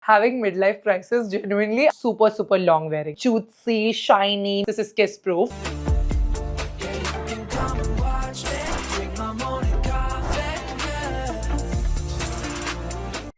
having midlife crisis, genuinely super long wearing. Cutesy, shiny. This is kiss proof.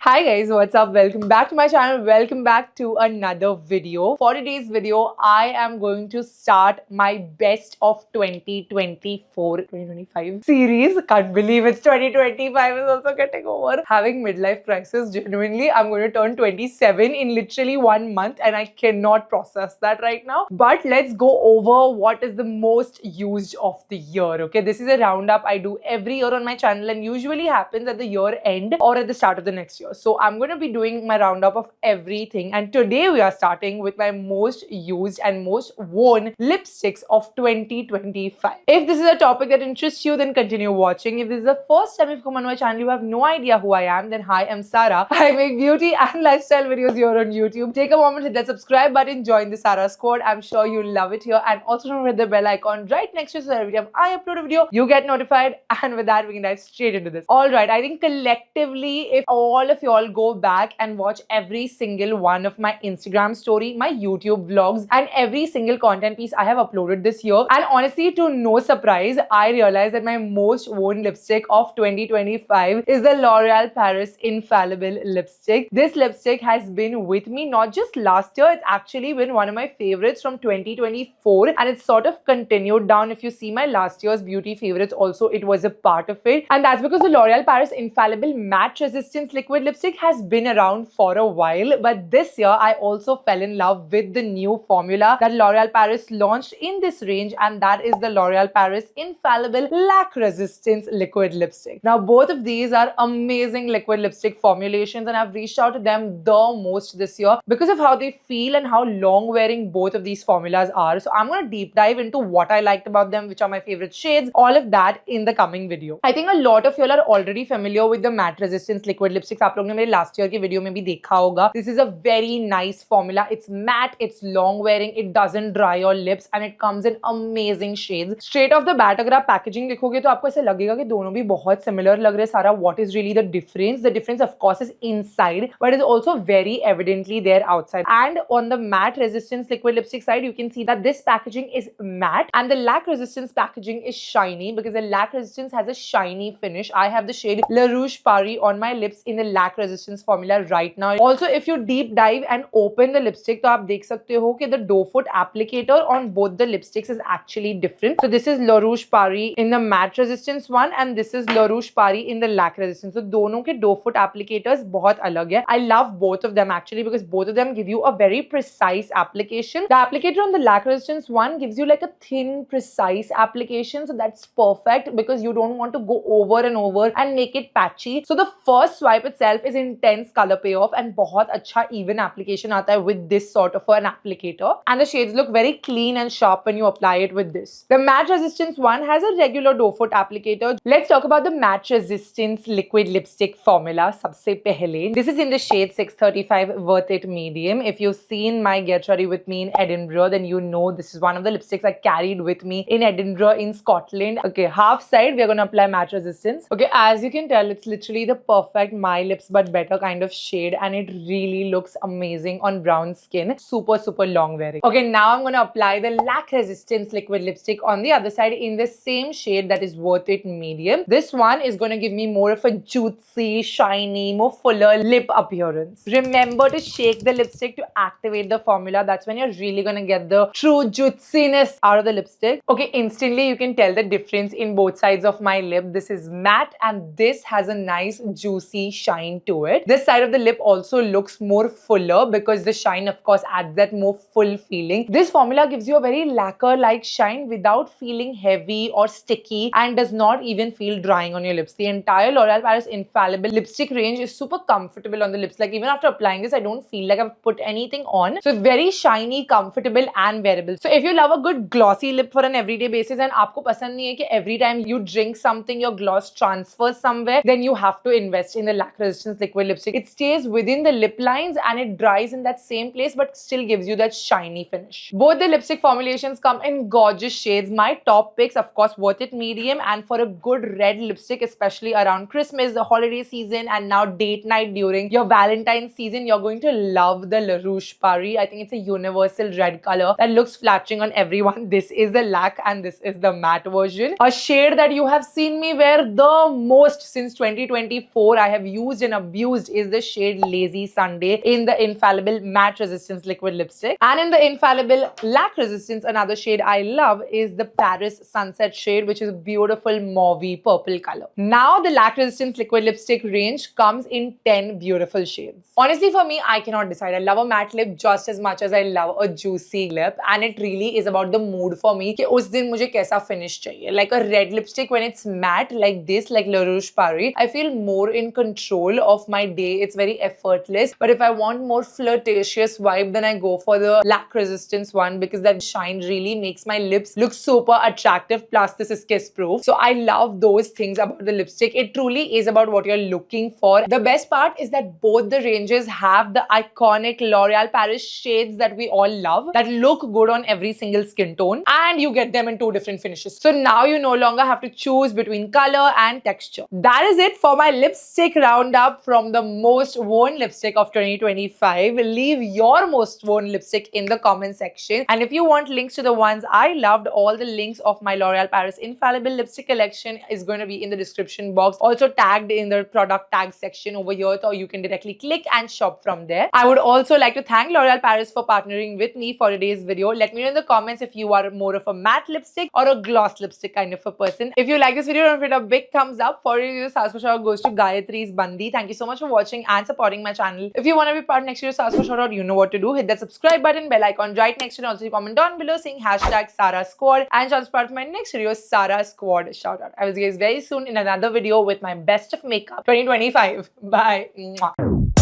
Hi guys, what's up? Welcome back to my channel. Welcome back to another video. For today's video, I am going to start my best of 2025 series. Can't believe it's 2025 is also getting over. Having midlife crisis, genuinely, I'm going to turn 27 in literally 1 month and I cannot process that right now. But let's go over what is the most used of the year, okay? This is a roundup I do every year on my channel and usually happens at the year end or at the start of the next year. So I'm going to be doing my roundup of everything, and today we are starting with my most used and most worn lipsticks of 2025. If this is a topic that interests you, then continue watching. If this is the first time you've come on my channel, you have no idea who I am, then hi, I'm Sara. I make beauty and lifestyle videos here on YouTube. Take a moment, hit that subscribe button, join the Sara squad. I'm sure you'll love it here, and also don't forget the bell icon right next to it so that every time I upload a video, you get notified. And with that, we can dive straight into this. Alright, I think collectively, if all of you all go back and watch every single one of my Instagram story, my YouTube vlogs, and every single content piece I have uploaded this year, and honestly, to no surprise, I realized that my most worn lipstick of 2025 is the L'Oreal Paris Infallible lipstick. This lipstick has been with me not just last year, it's actually been one of my favorites from 2024, and it's sort of continued down. If you see my last year's beauty favorites also, it was a part of it, and that's because the L'Oreal Paris Infallible Matte Resistance Liquid Lipstick has been around for a while, but this year I also fell in love with the new formula that L'Oreal Paris launched in this range, and that is the L'Oreal Paris Infallible Lac Resistance Liquid Lipstick. Now both of these are amazing liquid lipstick formulations, and I've reached out to them the most this year because of how they feel and how long wearing both of these formulas are. So I'm going to deep dive into what I liked about them, which are my favorite shades, all of that in the coming video. I think a lot of you are already familiar with the matte resistance liquid lipsticks. आप लोगों ने मेरे last year के video में भी देखा होगा. This is a very nice formula. It's matte, it's long wearing, it doesn't dry your lips, and it comes in amazing shades. Straight off the bat अगर आप packaging देखोगे तो आपको ऐसा लगेगा कि दोनों भी बहुत similar लग रहे हैं. सारा what is really the difference? The difference of course is inside, but is also very evidently there outside. And on the matte resistance liquid lipstick side, you can see that this packaging is matte and the lac resistance packaging is shiny, because the lac resistance has a shiny finish. I have the shade La Rouge Paris on my lips in the lac resistance formula right now. Also, if you deep dive and open the lipstick, तो आप देख सकते हो कि the doe foot applicator on both the lipsticks is actually different. So this is La Rouge Paris in the matte resistance one, and this is La Rouge Paris in the lac resistance. So दोनों के doe foot applicators बहुत अलग है. I love both of them actually because both of them give you a very precise application. The applicator on the lac resistance one gives you like a thin, precise application, so that's perfect because you don't want to go over and over and make it patchy. So the first swipe itself is intense color payoff and बहुत अच्छा even application आता है with this sort of an applicator, and the shades look very clean and sharp when you apply it with this. The matte resistance one has a regular doe foot applicator. Let's talk about the matte resistance liquid lipstick formula. सबसे पहले, this is in the shade 635 Worth It Medium. If you've seen my Get Ready With Me in Edinburgh, then you know this is one of the lipsticks I carried with me in Edinburgh in Scotland. Okay, half side we're gonna apply matte resistance. Okay, as you can tell, it's literally the perfect my lips but better kind of shade, and it really looks amazing on brown skin. Super long wearing. Okay, now I'm gonna apply the lac resistance liquid lipstick on the other side in the same shade, that is Worth It Medium. This one is gonna give me more of a juicy, shiny, more fuller lip appearance. Remember to shake the lipstick to activate the formula. That's when you're really gonna get the true juiciness out of the lipstick. Okay, instantly you can tell the difference in both sides of my lip. This is matte and this has a nice juicy shine to it. This side of the lip also looks more fuller because the shine of course adds that more full feeling. This formula gives you a very lacquer-like shine without feeling heavy or sticky, and does not even feel drying on your lips. The entire L'Oreal Paris Infallible lipstick range is super comfortable on the lips. Like even after applying this, I don't feel like I've put anything on. So very shiny, comfortable and wearable. So if you love a good glossy lip for an everyday basis and आपको पसंद नहीं है कि every time you drink something your gloss transfers somewhere, then you have to invest in the lac resistance resistance liquid lipstick. It stays within the lip lines and it dries in that same place but still gives you that shiny finish. Both the lipstick formulations come in gorgeous shades. My top picks, of course, Worth It Medium, and for a good red lipstick, especially around Christmas, the holiday season, and now date night during your Valentine's season, you're going to love the La Rouge Paris. I think it's a universal red color that looks flattering on everyone. This is the lac and this is the matte version. A shade that you have seen me wear the most since 2024, I have used and abused, is the shade Lazy Sunday in the Infallible Matte Resistance Liquid Lipstick. And in the Infallible Lac Resistance, another shade I love is the Paris Sunset shade, which is a beautiful mauvey purple color. Now the Lac Resistance Liquid Lipstick range comes in 10 beautiful shades. Honestly, for me, I cannot decide. I love a matte lip just as much as I love a juicy lip, and it really is about the mood for me कि उस दिन मुझे कैसा finish चाहिए. Like a red lipstick, when it's matte like this, like La Rouge Paris, I feel more in control of my day. It's very effortless. But if I want more flirtatious vibe, then I go for the Lac Resistance one because that shine really makes my lips look super attractive. Plus, this is kiss proof. So I love those things about the lipstick. It truly is about what you're looking for. The best part is that both the ranges have the iconic L'Oreal Paris shades that we all love, that look good on every single skin tone, and you get them in 2 different finishes. So now you no longer have to choose between color and texture. That is it for my lipstick roundup from the most worn lipstick of 2025. Leave your most worn lipstick in the comment section. And if you want links to the ones I loved, all the links of my L'Oreal Paris Infallible lipstick collection is going to be in the description box, also tagged in the product tag section over here, so you can directly click and shop from there. I would also like to thank L'Oreal Paris for partnering with me for today's video. Let me know in the comments if you are more of a matte lipstick or a gloss lipstick kind of a person. If you like this video, don't forget a big thumbs up. For you, Saas for Shout goes to Gayatri's Bandi. Thank you so much for watching and supporting my channel. If you want to be part next year's Saas for Shout Out, you know what to do. Hit that subscribe button, bell icon right next to it. Also, comment down below saying hashtag Sara Squad and chance part of my next video, Sara Squad shout out. I will see you guys very soon in another video with my best of makeup 2025. Bye. Mwah.